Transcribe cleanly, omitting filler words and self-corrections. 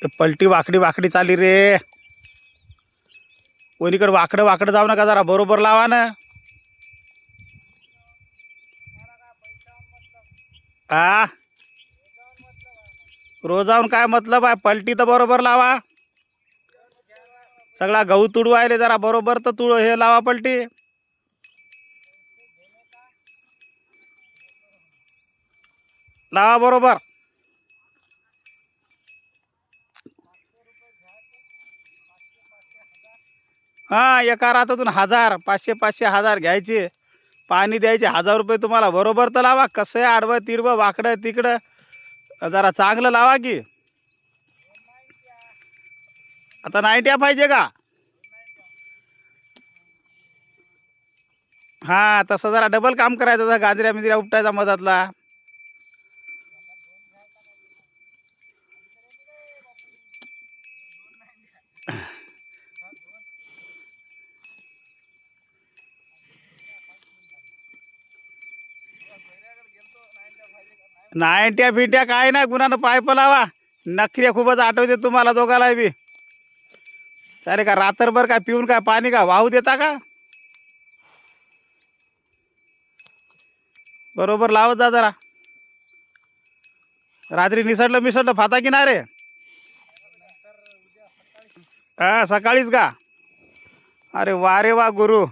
पलटी वाकडी वाकडी चाली रे. कोणीकडे वाकडं वाकडं जाऊ नका, जरा बरोबर लावा ना. हा, रोजावून काय मतलब आहे, पलटी तर बरोबर लावा. सगळा गहू तुडवायले जरा बरोबर तर हे लावा पलटी. लावा बरोबर. हां, एका रातातून 1000 500 500 1000 घ्यायचे, पाणी द्यायचे, 1000 रुपये तुम्हाला. बरोबर तर लावा. कसं आहे, आडवं तिडवं वाकडं तिकडं जरा चांगलं लावा की. आता 90 पाहिजे का? हां, तसं जरा डबल काम करायचं, जरा गाजऱ्या मिजऱ्या उपटायचा मधातला. नाईन्ट्या फिट्या काय नाही, गुणानं पाईप लावा. नखऱ्या खूपच आठवते तुम्हाला दोघाला बी. चालेल का रात्रभर काय पिऊन काय पाणी का वाहू देता का? बरोबर लावत जा जरा. रात्री निसडलं मिसडलं फाता की नाही रे? हां, सकाळीच का? अरे वा रे वा गुरु.